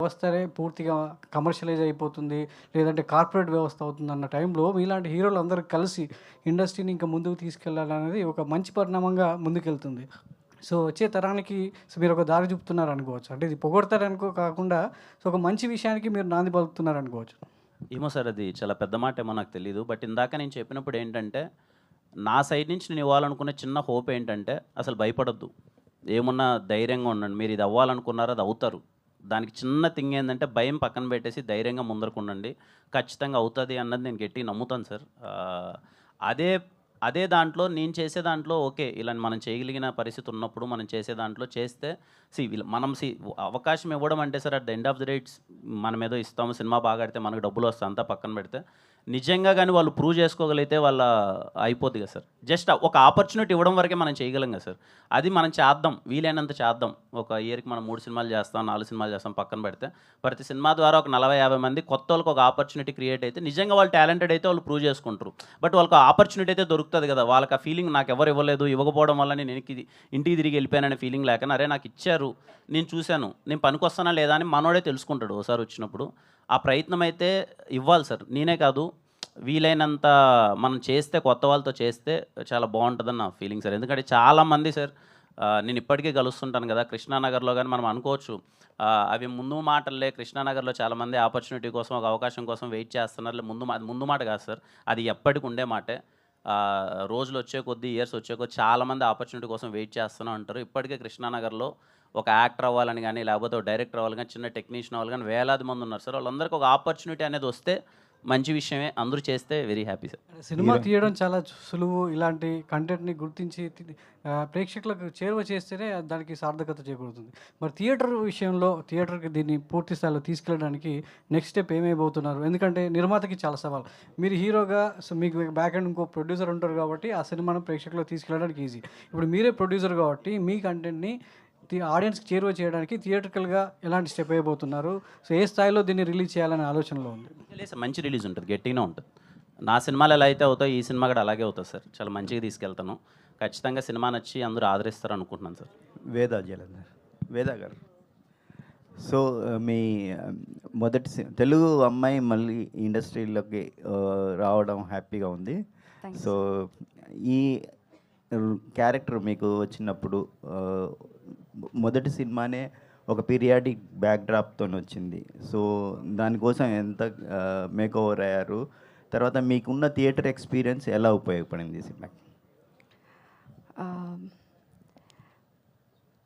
వ్యవస్థనే పూర్తిగా కమర్షియలైజ్ అయిపోతుంది, లేదంటే కార్పొరేట్ వ్యవస్థ అవుతుందన్న టైంలో మీలాంటి హీరోలు అందరూ కలిసి ఇండస్ట్రీని ఇంకా ముందుకు తీసుకెళ్లాలనేది ఒక మంచి పరిణామంగా ముందుకెళ్తుంది. సో, వచ్చే తరానికి మీరు ఒక దారి చూపుతున్నారనుకోవచ్చు. అంటే ఇది పొగడ్తలనుకో కాకుండా సో, ఒక మంచి విషయానికి మీరు నాంది పలుకుతున్నారనుకోవచ్చు. ఏమో సార్, అది చాలా పెద్ద మాటేమో నాకు తెలీదు. బట్ ఇందాక నేను చెప్పినప్పుడు ఏంటంటే, నా సైడ్ నుంచి నేను ఇవ్వాలనుకునే చిన్న హోప్ ఏంటంటే, అసలు భయపడొద్దు. ఏమున్నా ధైర్యంగా ఉండండి. మీరు ఇది అవ్వాలనుకున్నారో అది అవుతారు. దానికి చిన్న థింగ్ ఏందంటే, భయం పక్కన పెట్టేసి ధైర్యంగా ముందరకుండండి. ఖచ్చితంగా అవుతది అన్నది నేను గట్టిగా నమ్ముతాను సార్. అదే అదే దాంట్లో నేను చేసే దాంట్లో ఓకే. ఇలా మనం చేయగలిగిన పరిస్థితి ఉన్నప్పుడు మనం చేసే దాంట్లో చేస్తే మనం అవకాశం ఇవ్వడం అంటే sir, at the end of the day మనమేదో ఇస్తాము, సినిమా బాగా ఆడితే మనకు డబ్బులు వస్తాయి, అంతా పక్కన పెడితే నిజంగా కానీ వాళ్ళు ప్రూవ్ చేసుకోగలిగితే వాళ్ళ అయిపోద్ది కదా సార్. జస్ట్ ఒక ఆపర్చునిటీ ఇవ్వడం వరకే మనం చేయగలం కదా సార్. అది మనం చేద్దాం, వీలైనంత చేద్దాం. ఒక ఇయర్కి మనం 3 సినిమాలు చేస్తాం, 4 సినిమాలు చేస్తాం, పక్కన పెడితే ప్రతి సినిమా ద్వారా ఒక 40-50 మంది కొత్త వాళ్ళకి ఒక ఆపర్చునిటీ క్రియేట్ అయితే నిజంగా వాళ్ళు టాలెంటెడ్ అయితే వాళ్ళు ప్రూవ్ చేసుకుంటారు. బట్ వాళ్ళకి ఆపర్చునిటీ అయితే దొరుకుతుంది కదా. వాళ్ళకి ఆ ఫీలింగ్ నాకు ఎవరు ఇవ్వలేదు, ఇవ్వకపోవడం వల్ల నేను ఇంటికి తిరిగి వెళ్ళిపోయాననే ఫీలింగ్ లేక, అరే నాకు ఇచ్చారు, నేను చూశాను, నేను పనికొస్తానా లేదా అని మనోడే తెలుసుకుంటాడు ఒకసారి వచ్చినప్పుడు. ఆ ప్రయత్నం అయితే ఇవ్వాలి సార్. నేనే కాదు, వీలైనంత మనం చేస్తే, కొత్త వాళ్ళతో చేస్తే చాలా బాగుంటుందని నా ఫీలింగ్ సార్. ఎందుకంటే చాలామంది సార్, నేను ఇప్పటికీ కలుస్తుంటాను కదా కృష్ణానగర్లో, కానీ మనం అనుకోవచ్చు అవి ముందు మాటలే. కృష్ణానగర్లో చాలామంది ఆపర్చునిటీ కోసం, ఒక అవకాశం కోసం వెయిట్ చేస్తున్నారు. ముందు మాట కాదు సార్, అది ఎప్పటికి ఉండే మాటే. రోజులు వచ్చే కొద్దీ, ఇయర్స్ వచ్చే కొద్దీ చాలామంది ఆపర్చునిటీ కోసం వెయిట్ చేస్తూనే ఉంటారు. ఇప్పటికే కృష్ణానగర్లో ఒక యాక్టర్ అవ్వాలని కానీ, లేకపోతే ఒక డైరెక్టర్ అవ్వాలి కానీ, చిన్న టెక్నీషియన్ అవ్వాలి కానీ వేలాది మంది ఉన్నారు సార్. వాళ్ళందరికీ ఒక ఆపర్చునిటీ అనేది వస్తే మంచి విషయమే. అందరూ చేస్తే వెరీ హ్యాపీ సార్. సినిమా తీయడం చాలా సులువు. ఇలాంటి కంటెంట్‌ని గుర్తించి ప్రేక్షకులకు చేరువ చేస్తేనే దానికి సార్థకత చేకూరుతుంది. మరి థియేటర్ విషయంలో థియేటర్‌కి దీన్ని పూర్తి స్థాయిలో తీసుకెళ్ళడానికి నెక్స్ట్ స్టెప్ ఏమైపోతున్నారు? ఎందుకంటే నిర్మాతకి చాలా సవాల్. మీరు హీరోగా సో మీకు బ్యాక్ ఎండ్ ఇంకో ప్రొడ్యూసర్ ఉంటారు కాబట్టి ఆ సినిమాను ప్రేక్షకులకు తీసుకెళ్ళడానికి ఈజీ. ఇప్పుడు మీరే ప్రొడ్యూసర్ కాబట్టి మీ కంటెంట్‌ని ఆడియన్స్‌కి చేరువ చేయడానికి థియేట్రికల్‌గా ఎలాంటి స్టెప్ వేయబోతున్నారు? సో ఏ స్థాయిలో దీన్ని రిలీజ్ చేయాలనే ఆలోచనలో ఉంది? లేదు సార్, మంచి రిలీజ్ ఉంటుంది, గట్టిగానే ఉంటుంది. నా సినిమాలు ఎలా అయితే అవుతాయో ఈ సినిమా కూడా అలాగే అవుతుంది సార్. చాలా మంచిగా తీసుకెళ్తాను. ఖచ్చితంగా సినిమా నచ్చి అందరూ ఆదరిస్తారు అనుకుంటున్నాను సార్. వేద జలంధర్, వేద గారు. సో మీ మొదటి తెలుగు అమ్మాయి మళ్ళీ ఇండస్ట్రీలోకి రావడం హ్యాపీగా ఉంది. సో ఈ క్యారెక్టర్ మీకు వచ్చినప్పుడు మొదటి సినిమానే ఒక పీరియాడిక్ బ్యాక్డ్రాప్తో వచ్చింది. సో దానికోసం ఎంత మేకోవర్ అయ్యారు? తర్వాత మీకున్న థియేటర్ ఎక్స్పీరియన్స్ ఎలా ఉపయోగపడింది సినిమాకి?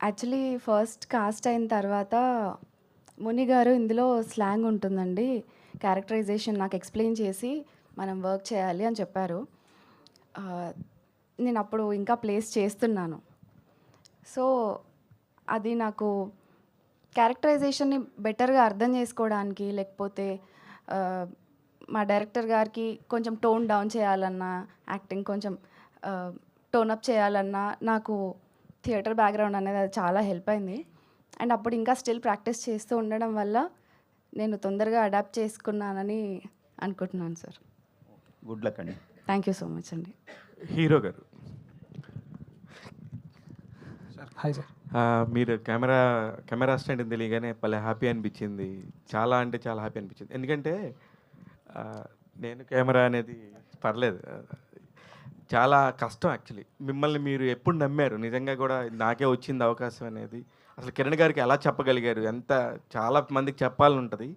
యాక్చువల్లీ ఫస్ట్ కాస్ట్ అయిన తర్వాత ముని గారు ఇందులో స్లాంగ్ ఉంటుందండి, క్యారెక్టరైజేషన్ నాకు ఎక్స్ప్లెయిన్ చేసి మనం వర్క్ చేయాలి అని చెప్పారు. నేను అప్పుడు ఇంకా ప్లేస్ చేస్తున్నాను. సో అది నాకు క్యారెక్టరైజేషన్ని బెటర్గా అర్థం చేసుకోవడానికి, లేకపోతే మా డైరెక్టర్ గారికి కొంచెం టోన్ డౌన్ చేయాలన్నా, యాక్టింగ్ కొంచెం టోన్ అప్ చేయాలన్నా నాకు థియేటర్ బ్యాక్గ్రౌండ్ అనేది అది చాలా హెల్ప్ అయింది. అండ్ అప్పుడు ఇంకా స్టిల్ ప్రాక్టీస్ చేస్తూ ఉండడం వల్ల నేను తొందరగా అడాప్ట్ చేసుకున్నానని అనుకుంటున్నాను సార్. గుడ్ లక్ అండి. థ్యాంక్ యూ సో మచ్ అండి. హీరో గారు, హాయ్ సార్. మీరు కెమెరా అసిస్టెంట్ అని తెలియగానే భలే హ్యాపీ అనిపించింది. చాలా అంటే చాలా హ్యాపీ అనిపించింది. ఎందుకంటే నేను కెమెరా అనేది పర్లేదు, చాలా కష్టం యాక్చువల్లీ. మిమ్మల్ని మీరు ఎప్పుడు నమ్మారు? నిజంగా కూడా నాకే వచ్చింది అవకాశం అనేది. అసలు కిరణ్ గారికి ఎలా చెప్పగలిగారు? చాలా మందికి చెప్పాలని ఉంటుంది.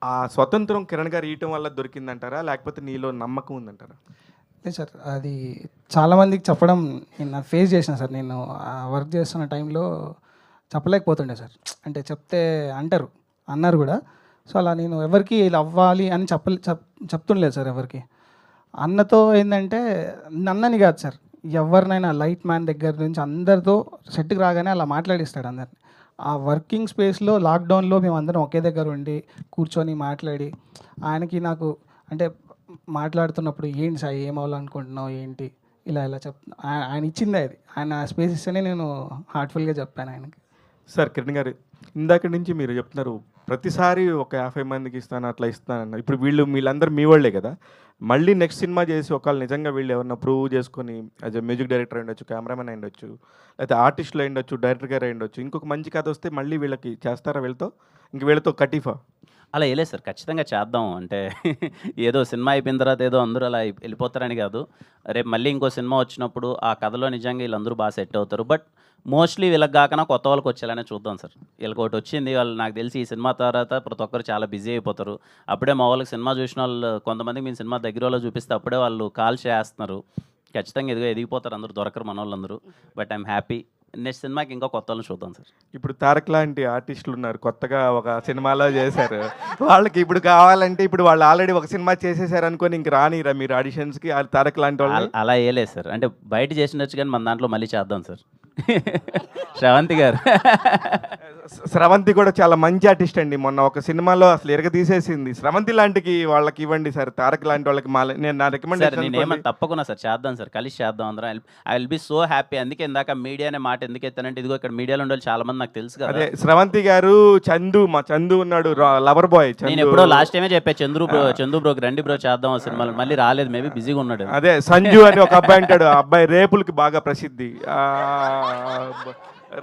ఆ స్వతంత్రం కిరణ్ గారు ఇవ్వటం వల్ల దొరికిందంటారా, లేకపోతే నీలో నమ్మకం ఉందంటారా? లేదు సార్, అది చాలామందికి చెప్పడం నేను ఫేస్ చేసిన సార్. నేను వర్క్ చేస్తున్న టైంలో చెప్పలేకపోతుండే సార్. అంటే చెప్తే అన్నారు కూడా. సో అలా నేను ఎవరికి ఇలా అవ్వాలి అని చెప్తుండలేదు సార్ ఎవరికి. అన్నతో ఏంటంటే నన్నని కాదు సార్, ఎవరినైనా లైట్ మ్యాన్ దగ్గర నుంచి అందరితో సెట్కి రాగానే అలా మాట్లాడిస్తాడు అందరిని. ఆ వర్కింగ్ స్పేస్లో లాక్డౌన్లో మేము అందరం ఒకే దగ్గర ఉండి కూర్చొని మాట్లాడి ఆయనకి నాకు అంటే మాట్లాడుతున్నప్పుడు ఏంటి సార్ ఏం అవ్వాలనుకుంటున్నావు ఏంటి ఇలా ఆయన ఇచ్చిందే అది. ఆయన స్పేస్ ఇస్తేనే నేను హార్ట్ఫుల్గా చెప్పాను ఆయనకి. సార్ కిరణ్ గారు, ఇందాక నుంచి మీరు చెప్తున్నారు ప్రతిసారి ఒక 50 మందికి ఇస్తాను అట్లా ఇస్తానన్న. ఇప్పుడు వీళ్ళందరూ మీ వాళ్ళే కదా. మళ్ళీ నెక్స్ట్ సినిమా చేసి ఒకవేళ నిజంగా వీళ్ళు ఎవరన్నా ప్రూవ్ చేసుకొని యాజ్ ఎ మ్యూజిక్ డైరెక్టర్ అయి ఉండొచ్చు, కెమెరామెన్ అయి ఉండొచ్చు, లేకపోతే ఆర్టిస్టులు అయి ఉండొచ్చు, డైరెక్టర్ గారు అయి ఉండొచ్చు, ఇంకొక మంచి కథ వస్తే మళ్ళీ వీళ్ళకి చేస్తారా వీళ్ళతో? ఇంక వీళ్ళతో కటీఫా? అలా వేయలేదు సార్, ఖచ్చితంగా చేద్దాం. అంటే ఏదో సినిమా అయిపోయిన తర్వాత ఏదో అందరూ అలా వెళ్ళిపోతారని కాదు. రేపు మళ్ళీ ఇంకో సినిమా వచ్చినప్పుడు ఆ కథలో నిజంగా వీళ్ళందరూ బాగా సెట్ అవుతారు. బట్ మోస్ట్లీ వీళ్ళకి కాకనా కొత్త వాళ్ళకి వచ్చేలానే చూద్దాం సార్. వీళ్ళకి ఒకటి వచ్చింది, వాళ్ళు నాకు తెలిసి ఈ సినిమా తర్వాత ప్రతి ఒక్కరు చాలా బిజీ అయిపోతారు. అప్పుడే మా వాళ్ళకి సినిమా చూసిన వాళ్ళు కొంతమందికి మేము సినిమా దగ్గర వాళ్ళు చూపిస్తే అప్పుడే వాళ్ళు కాల్ చేస్తున్నారు. ఖచ్చితంగా ఎదిగిపోతారు, అందరూ దొరకరు మన వాళ్ళందరూ. But I'm happy. నెక్స్ట్ సినిమాకి ఇంకా కొత్త వాళ్ళని చూద్దాం సార్. ఇప్పుడు తారక్ లాంటి ఆర్టిస్టులు ఉన్నారు, కొత్తగా ఒక సినిమాలో చేశారు. వాళ్ళకి ఇప్పుడు కావాలంటే ఇప్పుడు వాళ్ళు ఆల్రెడీ ఒక సినిమా చేసేసారు అనుకొని ఇంక రానిరా మీరు ఆడిషన్స్కి తారక్ లాంటి వాళ్ళు? అలా వేయలేదు సార్. అంటే బయట చేసినచ్చు కానీ మన దాంట్లో మళ్ళీ చేద్దాం సార్. శ్రవంతి గారు స్రవంతి కూడా చాలా మంచి ఆర్టిస్ట్ అండి. మొన్న ఒక సినిమాలో అసలు తీసేసింది. స్రవంతి లాంటికి వాళ్ళకి ఇవ్వండి సార్, తారక్ లాంటి వాళ్ళకి. నేను నా సార్ రికమెండేషన్ నేనేమన్నా తప్పకుండా సార్ చేద్దాం సార్, కలిసి చేద్దాం అందరం. I will be so happy. అందుకే ఇందాక మీడియా అనే మాట ఎందుకు ఎత్తానంటే ఇదిగో ఇక్కడ మీడియాలో ఉండే చాలా మంది నాకు తెలుసు కదా. అదే స్రవంతి గారు, మా చందు ఉన్నాడు, లవర్ బాయ్. నేను ఎప్పుడో లాస్ట్ టైమే చెప్పా చందు బ్రోకి రండి బ్రో చేద్దాం ఆ సినిమాలు. మళ్ళీ రాలేదు, మేబీ బిజీగా ఉన్నాడు. అదే సంజు అని ఒక అబ్బాయి అంటాడు, ఆ అబ్బాయి రేపులకి బాగా ప్రసిద్ధి.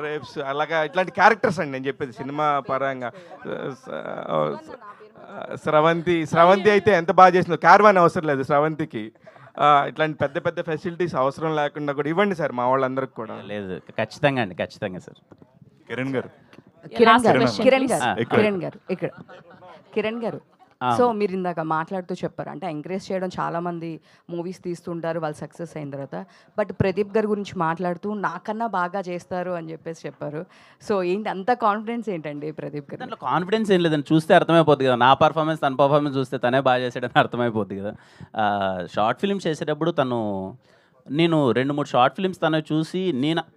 రేప్స్ అలాగా ఇట్లాంటి క్యారెక్టర్స్ అండి నేను చెప్పేది సినిమా పరంగా. స్రవంతి అయితే ఎంత బాగా చేసిందో. క్యారవాన్ అవసరం లేదు స్రవంతికి. ఇట్లాంటి పెద్ద పెద్ద ఫెసిలిటీస్ అవసరం లేకుండా కూడా ఇవ్వండి సార్ మా వాళ్ళందరికి కూడా. లేదు ఖచ్చితంగా అండి, ఖచ్చితంగా సార్. కిరణ్ గారు కిరణ్ గారు సో మీరు ఇందాక మాట్లాడుతూ చెప్పారు అంటే ఎంకరేజ్ చేయడం చాలా మంది మూవీస్ తీస్తుంటారు వాళ్ళు సక్సెస్ అయిన తర్వాత. బట్ ప్రదీప్ గారి గురించి మాట్లాడుతూ నాకన్నా బాగా చేస్తారు అని చెప్పారు. సో ఏంటి అంత కాన్ఫిడెన్స్ ఏంటండి ప్రదీప్ గారు? దాంట్లో కాన్ఫిడెన్స్ ఏం లేదని చూస్తే అర్థమైపోద్ది కదా. నా పర్ఫార్మెన్స్ తన పర్ఫార్మెన్స్ చూస్తే తనే బాగా చేసాడని అర్థమైపోద్ది కదా. షార్ట్ ఫిల్మ్ చేసేటప్పుడు నేను 2-3 షార్ట్ ఫిల్మ్స్ తను చూసి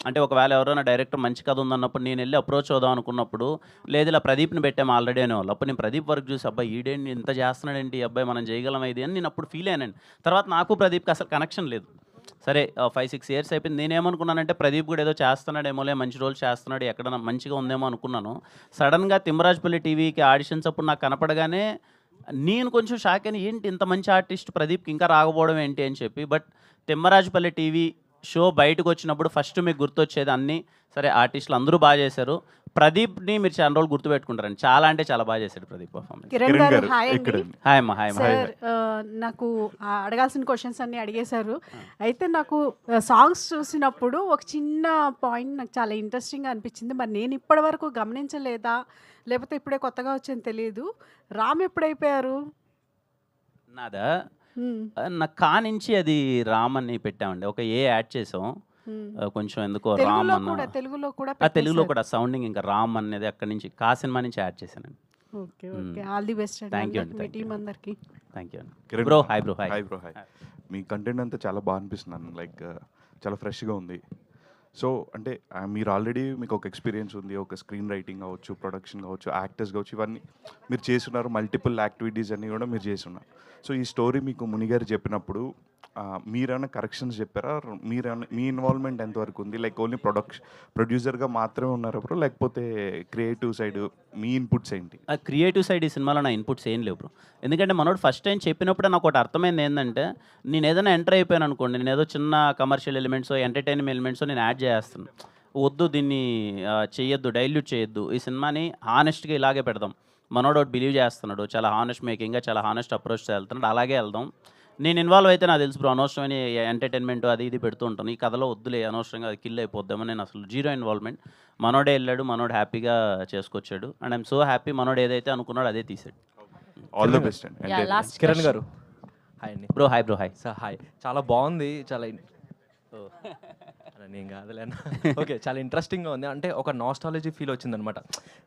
అంటే ఒకవేళ ఎవరైనా డైరెక్టర్ మంచి కథ ఉందన్నప్పుడు నేను వెళ్ళి అప్రోచ్ అవుదాం అనుకున్నప్పుడు లేదు ఇలా ప్రదీప్ని పెట్టాము ఆల్రెడీ అనేవాళ్ళు. అప్పుడు నేను ప్రదీప్ వర్క్ చూసి అబ్బాయి ఈడేంటి ఇంత చేస్తున్నాడేంటి అబ్బాయి మనం చేయగలం ఇది అని నేను అప్పుడు ఫీల్ అయ్యానండి. తర్వాత నాకు ప్రదీప్కి అసలు కనెక్షన్ లేదు. సరే 5-6 ఇయర్స్ అయిపోయింది. నేనేమనుకున్నానంటే ప్రదీప్ కూడా ఏదో చేస్తున్నాడేమోలే, మంచి రోల్ చేస్తున్నాడు, ఎక్కడన్నా మంచిగా ఉందేమో అనుకున్నాను. సడన్గా తిమ్మరాజపల్లి టీవీకి ఆడిషన్స్ అప్పుడు నాకు కనపడగానే నేను కొంచెం షాక్ అయిన, ఏంటి ఇంత మంచి ఆర్టిస్ట్ ప్రదీప్కి ఇంకా రాకపోవడం ఏంటి అని చెప్పి. బట్ తిమ్మరాజపల్లి టీవీ షో బయటకు వచ్చినప్పుడు ఫస్ట్ మీకు గుర్తొచ్చేది అన్నీ సరే ఆర్టిస్టులు అందరూ బాగా చేశారు, ప్రదీప్ని మీరు చాలా రోజులు గుర్తుపెట్టుకుంటారండి. చాలా అంటే చాలా బాగా చేశాడు ప్రదీప్ పర్ఫార్మెన్స్. కిరణ్ గారు హాయ్ అండి. హాయ్ అమ్మా. హాయ్ అమ్మా. సార్ నాకు అడగాల్సిన క్వశ్చన్స్ అన్నీ అడిగేశారు. అయితే నాకు సాంగ్స్ చూసినప్పుడు ఒక చిన్న పాయింట్ నాకు చాలా ఇంట్రెస్టింగ్గా అనిపించింది. మరి నేను ఇప్పటి వరకు గమనించలేదా లేకపోతే ఇప్పుడే కొత్తగా వచ్చని తెలియదు, రామ్ ఎప్పుడైపోయారు? నాదా నా కానించి అది రామ్ అని పెట్టామండి. ఒక యాడ్ చేసాం కొంచెం ఎందుకో రామ్ అన్న. తెలుగులో కూడా సౌండింగ్ ఇంకా రామ్ అనేది అక్కడి నుంచి సినిమా నుంచి యాడ్ చేశానండి. Okay okay, all the best. Thank you అండి. మీ టీం అందరికి థ్యాంక్ యూ అండి. Bro hi bro. Hi bro. Hi. మీ కంటెంట్ అంతా చాలా బాగా అనిపిస్తున్నాను, లైక్ చాలా ఫ్రెష్గా ఉంది. సో అంటే మీరు ఆల్రెడీ మీకు ఒక ఎక్స్పీరియన్స్ ఉంది, ఒక స్క్రీన్ రైటింగ్ కావచ్చు, ప్రొడక్షన్ కావచ్చు, యాక్టర్స్ కావచ్చు, ఇవన్నీ మీరు చేస్తున్నారు. మల్టిపుల్ యాక్టివిటీస్ అన్నీ కూడా మీరు చేస్తున్నారు. సో ఈ స్టోరీ మీకు మునిగారు చెప్పినప్పుడు మీరేమైనా కరెక్షన్స్ చెప్పారా? మీ ఇన్వాల్వ్మెంట్ ఎంతవరకు ఉంది? లైక్ ఓన్లీ ప్రొడ్యూసర్గా మాత్రమే ఉన్నారా బ్రో, లేకపోతే క్రియేటివ్ సైడ్ మీ ఇన్పుట్స్ ఏంటి? క్రియేటివ్ సైడ్ ఈ సినిమాలో నా ఇన్పుట్స్ ఏం లేవు బ్రో. ఎందుకంటే మనోడు ఫస్ట్ టైం చెప్పినప్పుడు నాకు ఒకటి అర్థమైంది ఏంటంటే, నేను ఏదైనా ఎంటర్ అయిపోయాను అనుకోండి, నేను ఏదో చిన్న కమర్షియల్ ఎలిమెంట్స్ ఎంటర్టైన్మెంట్ ఎలిమెంట్స్ నేను యాడ్ చేస్తాను. వద్దు దీన్ని చేయొద్దు, డైల్యూట్ చేయొద్దు, ఈ సినిమాని హానెస్ట్గా ఇలాగే పెడదాం. మనోడు ఒకటి బిలీవ్ చేస్తున్నాడు, చాలా హానెస్ట్ మేకింగ్గా చాలా హానెస్ట్ అప్రోచ్తో వెళ్తున్నాడు, అలాగే వెళ్దాం. నేను ఇన్వాల్వ్ అయితే నాకు తెలుసు బ్రో, అనవసరమైన ఎంటర్టైన్మెంట్ అది ఇది పెడుతూ ఉంటాను. ఈ కథలో వద్దులే అనవసరంగా అది కిల్ అయిపోద్దామని నేను అసలు జీరో ఇన్వాల్వ్మెంట్. మనోడే వెళ్ళాడు, మనోడు హ్యాపీగా చేసుకొచ్చాడు. అండ్ ఐఎమ్ సో హ్యాపీ, మనోడు ఏదైతే అనుకున్నాడు అదే తీసాడు. ఆల్ ది బెస్ట్ అండి. కిరణ్ గారు హాయ్ అండి. Bro hi bro. Hi sir. Hi. చాలా బాగుంది, చాలా నేను కాదులేనా. ఓకే, చాలా ఇంట్రెస్టింగ్గా ఉంది. అంటే ఒక నాస్టాలజీ ఫీల్ వచ్చిందనమాట.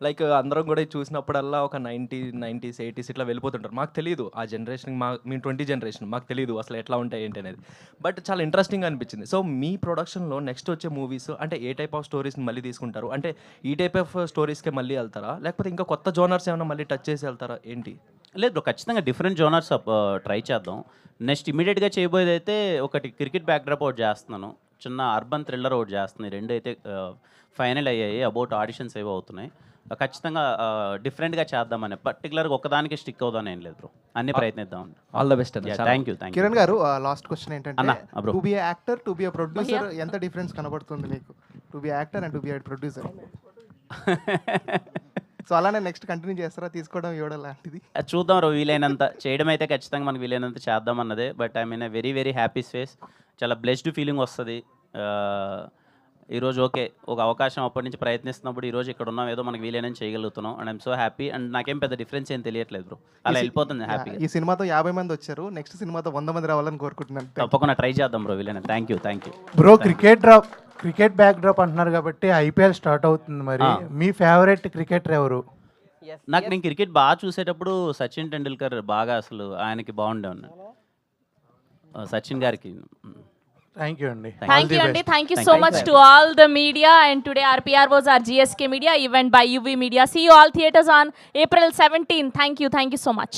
లైక్ అందరం కూడా చూసినప్పుడల్లా ఒక 90s 80s ఇట్లా వెళ్ళిపోతుంటారు. మాకు తెలియదు ఆ జనరేషన్, మేము 20 జనరేషన్, మాకు తెలియదు అసలు ఎట్లా ఉంటాయి ఏంటి అనేది. బట్ చాలా ఇంట్రెస్టింగ్ అనిపించింది. సో మీ ప్రొడక్షన్లో నెక్స్ట్ వచ్చే మూవీస్ అంటే ఏ టైప్ ఆఫ్ స్టోరీస్ని మళ్ళీ తీసుకుంటారు? అంటే ఈ టైప్ ఆఫ్ స్టోరీస్కే మళ్ళీ వెళ్తారా, లేకపోతే ఇంకా కొత్త జోనర్స్ ఏమైనా మళ్ళీ టచ్ చేసి వెళ్తారా ఏంటి? లేదు బ్రో, ఖచ్చితంగా డిఫరెంట్ జోనర్స్ ట్రై చేద్దాం. నెక్స్ట్ ఇమీడియట్గా చేయబోయేది అయితే ఒకటి క్రికెట్ బ్యాక్డ్రాప్ ఒకటి చేస్తున్నాను, చిన్న అర్బన్ థ్రిల్లర్ ఒకటి చేస్తున్నాయి. రెండు అయితే ఫైనల్ అయ్యాయి, అబౌట్ ఆడిషన్స్ ఏవో అవుతున్నాయి. ఖచ్చితంగా డిఫరెంట్గా చేద్దామని, పర్టికులర్గా ఒకదానికి స్టిక్ అవుదాం ఏం లేదు బ్రో, అన్ని ప్రయత్నిద్దాం. ఆల్ ద బెస్ట్ అన్న. Thank you. కిరణ్ గారు లాస్ట్ క్వశ్చన్ ఏంటంటే, అన్న, bro. To be actor, to be a producer, ఎంత డిఫరెన్స్ కనబడుతుంది మీకు? To be actor and to be producer. So అలానే నెక్స్ట్ కంటిన్యూ చేస్తారా, తీసుకోవడం ఇవ్వడం లాంటిది? చూద్దాం రో, వీలైనంత చేయడం అయితే ఖచ్చితంగా మనకు వీలైనంత చేద్దాం అన్నదే. But I mean very very happy space, చాలా బ్లెస్డ్ ఫీలింగ్ వస్తుంది. ఈరోజు ఓకే, ఒక అవకాశం అప్పటి నుంచి ప్రయత్నిస్తున్నప్పుడు ఈరోజు ఇక్కడ ఉన్నాం, ఏదో మనకి వీలైనా చేయగలుగుతున్నాం. And I'm so happy. And నాకేం పెద్ద డిఫరెన్స్ ఏం తెలియట్లేదు బ్రో, అలా వెళ్ళిపోతుంది హ్యాపీగా. ఈ సినిమాతో 50 మంది వచ్చారు, నెక్స్ట్ సినిమాతో 100 మంది రావాలని కోరుకుంటున్నాను. తప్పకుండా ట్రై చేద్దాం బ్రో, వీలైనా. Thank you. Bro, cricket backdrop అంటున్నారు కాబట్టి ఐపీఎల్ స్టార్ట్ అవుతుంది, మరి మీ ఫేవరెట్ క్రికెటర్ ఎవరు? నేను క్రికెట్ బాగా చూసేటప్పుడు సచిన్ టెండూల్కర్ బాగా, అసలు ఆయనకి బాగుండే ఉన్నాడు, సచిన్ గారికి. థ్యాంక్ యూ అండి. Thank you so much to all the media, and today RPR was our GSK Media event by UV Media. See you all theaters on April 17. Thank you so much.